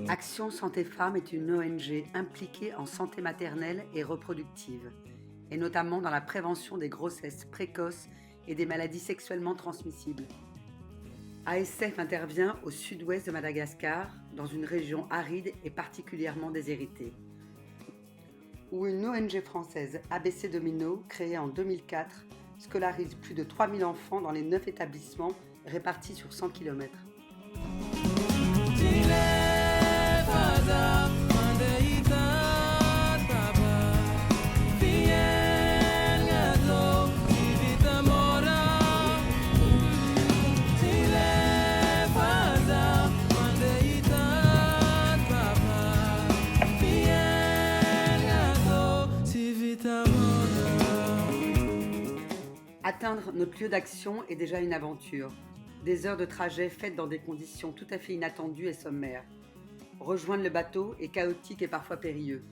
Action Santé Femmes est une ONG impliquée en santé maternelle et reproductive, et notamment dans la prévention des grossesses précoces et des maladies sexuellement transmissibles. ASF intervient au sud-ouest de Madagascar, dans une région aride et particulièrement déshéritée, où une ONG française, ABC Domino, créée en 2004, scolarise plus de 3000 enfants dans les 9 établissements répartis sur 100 km. Atteindre notre lieu d'action est déjà une aventure. Des heures de trajet faites dans des conditions tout à fait inattendues et sommaires. Rejoindre le bateau est chaotique et parfois périlleux.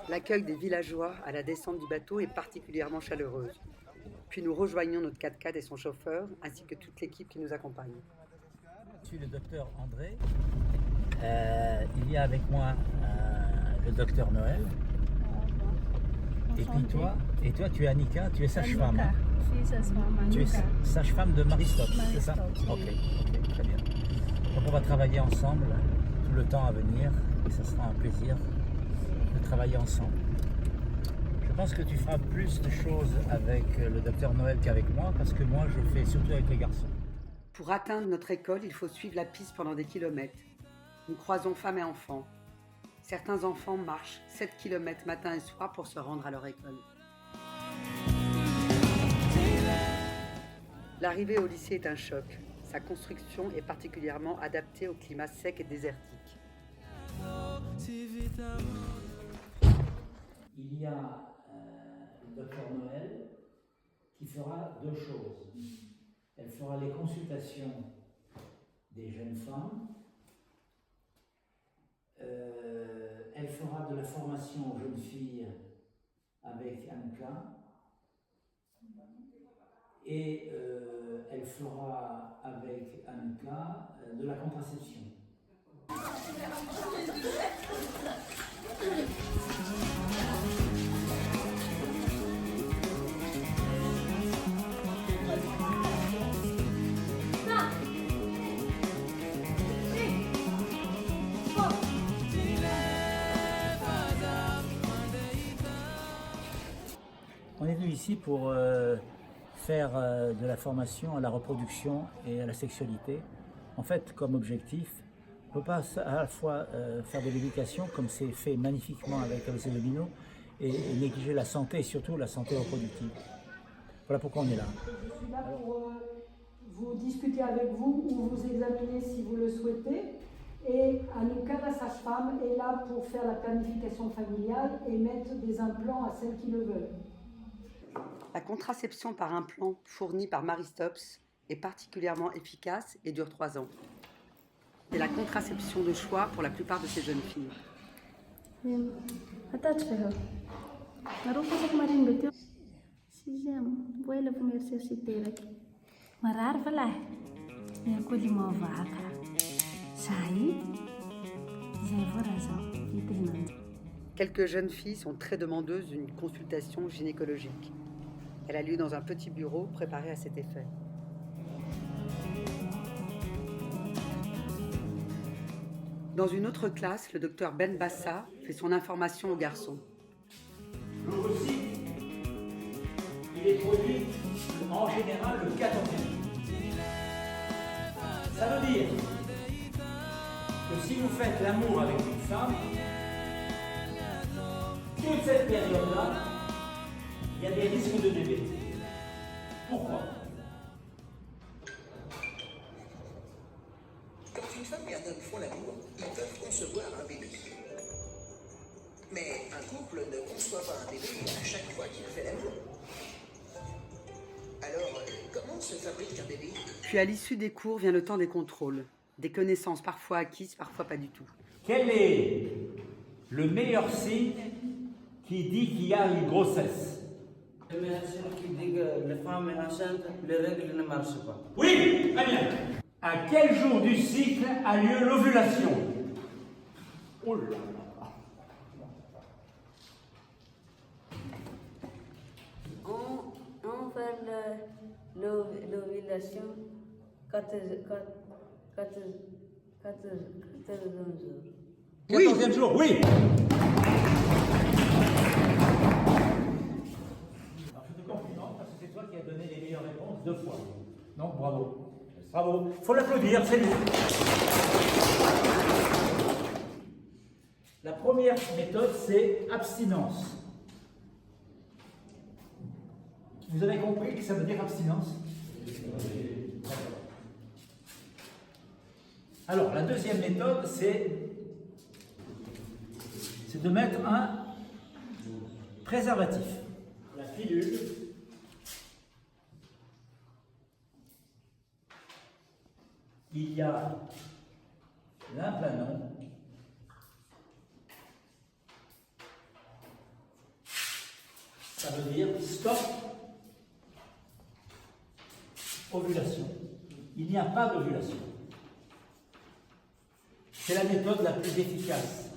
L'accueil des villageois à la descente du bateau est particulièrement chaleureuse. Puis nous rejoignons notre 4x4 et son chauffeur, ainsi que toute l'équipe qui nous accompagne. Je suis le docteur André. Il y a avec moi le docteur Noël. Et toi, tu es Annika, tu es sage-femme. Hein? Tu es sage-femme de Maristops, c'est ça? Ok, très bien. Donc on va travailler ensemble tout le temps à venir et ça sera un plaisir de travailler ensemble. Je pense que tu feras plus de choses avec le docteur Noël qu'avec moi parce que moi je fais surtout avec les garçons. Pour atteindre notre école, il faut suivre la piste pendant des kilomètres. Nous croisons femmes et enfants. Certains enfants marchent 7 km matin et soir pour se rendre à leur école. L'arrivée au lycée est un choc. Sa construction est particulièrement adaptée au climat sec et désertique. Il y a le docteur Noël qui fera deux choses. Elle fera les consultations des jeunes femmes. Elle fera de la formation aux jeunes filles avec Anka. Et elle fera avec Anka de la contraception. On est venu ici pour faire de la formation à la reproduction et à la sexualité. En fait, comme objectif, on ne peut pas à la fois faire de l'éducation, comme c'est fait magnifiquement avec ABC Domino, et négliger la santé, et surtout la santé reproductive. Voilà pourquoi on est là. Je suis là pour vous discuter avec vous ou vous examiner si vous le souhaitez. Et Anouka, la sage-femme, est là pour faire la planification familiale et mettre des implants à celles qui le veulent. La contraception par implant fournie par Maristops est particulièrement efficace et dure 3 ans. C'est la contraception de choix pour la plupart de ces jeunes filles. Quelques jeunes filles sont très demandeuses d'une consultation gynécologique. Elle a lieu dans un petit bureau préparé à cet effet. Dans une autre classe, le docteur Ben Bassa fait son information aux garçons. L'ovocyte, il est produit en général le 14e. Ça veut dire que si vous faites l'amour avec une femme, toute cette période-là, il y a des risques de bébé. Pourquoi? Quand une femme et un homme font l'amour, ils peuvent concevoir un bébé. Mais un couple couple ne conçoit pas un bébé à chaque fois qu'il fait l'amour. Alors, comment se fabrique un bébé? Puis à l'issue des cours vient le temps des contrôles, des connaissances parfois acquises, parfois pas du tout. Quel est le meilleur signe qui dit qu'il y a une grossesse? Le meilleur signe qui dit que la femme est enceinte, les règles ne marchent pas. Oui, très bien. À quel jour du cycle a lieu l'ovulation? Oh là là. On fait l'ovulation 14 jours. 14e jour, oui. Alors je te complimente parce que c'est toi qui as donné les meilleures réponses 2 fois. Donc bravo. Bravo. Il faut l'applaudir, c'est lui. La première méthode, c'est abstinence. Vous avez compris que ça veut dire abstinence? Alors, la deuxième méthode, c'est de mettre un préservatif. La pilule. Il y a l'implanon. Ça veut dire stop, ovulation. Il n'y a pas d'ovulation. C'est la méthode la plus efficace.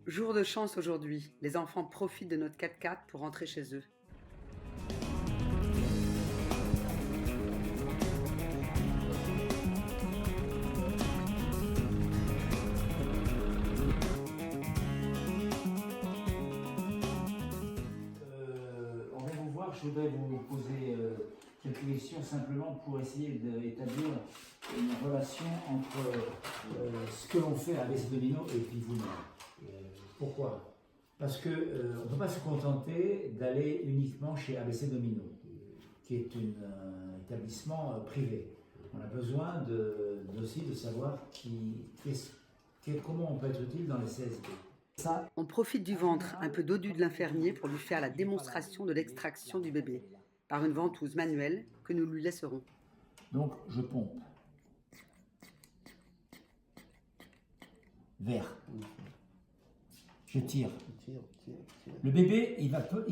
Jour de chance aujourd'hui, les enfants profitent de notre 4x4 pour rentrer chez eux. On vient vous voir, je voudrais vous poser quelques questions simplement pour essayer d'établir une relation entre ce que l'on fait à ABC Domino et puis vous-même. Pourquoi? Parce qu'on ne peut pas se contenter d'aller uniquement chez ABC Domino, qui est un établissement privé. On a besoin aussi de savoir comment on peut être utile dans les CSP. On profite du ventre un peu dodu de l'infirmier pour lui faire la démonstration de l'extraction du bébé, par une ventouse manuelle que nous lui laisserons. Donc je pompe. Vert. Je tire. Le bébé, il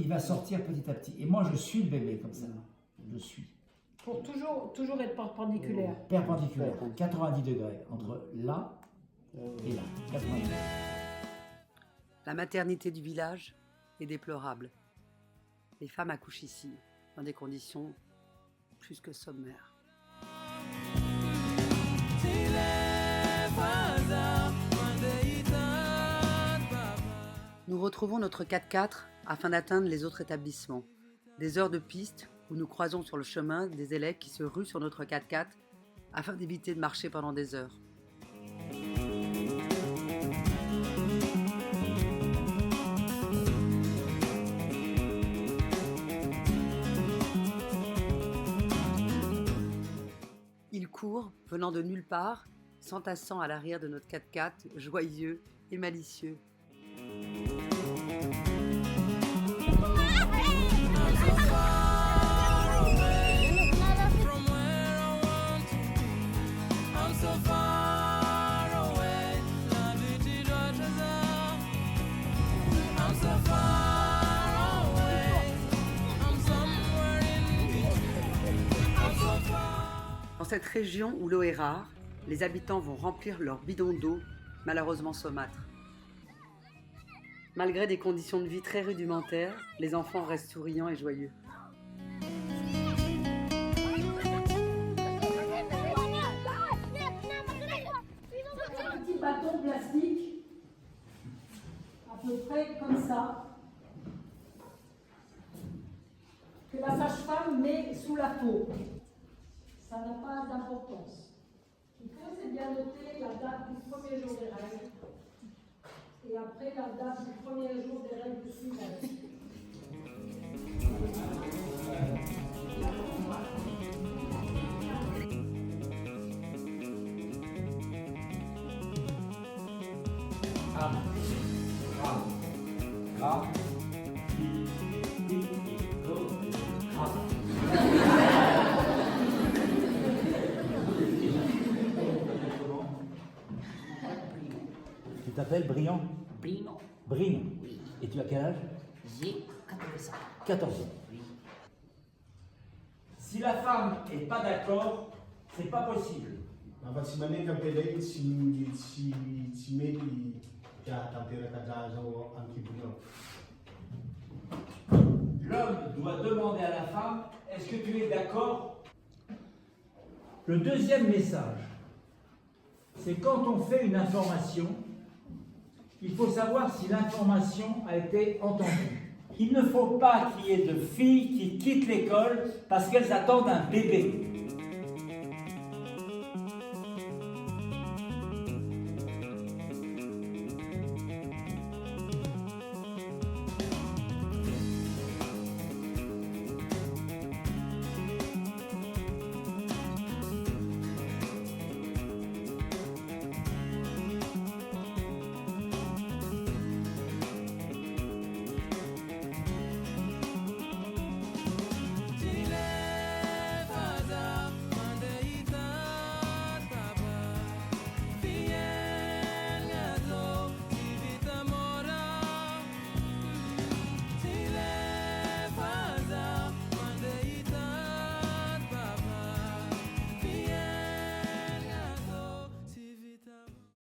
va sortir petit à petit. Et moi, je suis le bébé comme ça. Je suis. Pour toujours être perpendiculaire. Perpendiculaire. 90 degrés. Entre là et là. 90 degrés. La maternité du village est déplorable. Les femmes accouchent ici, dans des conditions plus que sommaires. Nous retrouvons notre 4x4 afin d'atteindre les autres établissements. Des heures de piste où nous croisons sur le chemin des élèves qui se ruent sur notre 4x4 afin d'éviter de marcher pendant des heures. Ils courent, venant de nulle part, s'entassant à l'arrière de notre 4x4, joyeux et malicieux. Dans cette région où l'eau est rare, les habitants vont remplir leurs bidons d'eau, malheureusement saumâtres. Malgré des conditions de vie très rudimentaires, les enfants restent souriants et joyeux. Un petit bâton plastique, à peu près comme ça, que la sage-femme met sous la peau. Ça n'a pas d'importance. Il faut, c'est bien noter la date du premier jour des règles et après la date du premier jour des règles suivantes. Gram. Gram. Gram. Tu t'appelles Briand? Brino. Brino. Oui. Et tu as quel âge? J'ai 14 ans. 14 ans. Oui. Si la femme n'est pas d'accord, c'est pas possible. Ma si mané ka pele si me ya tapera ka jazo anki buno. L'homme doit demander à la femme, est-ce que tu es d'accord? Le deuxième message, c'est quand on fait une information, il faut savoir si l'information a été entendue. Il ne faut pas qu'il y ait de filles qui quittent l'école parce qu'elles attendent un bébé.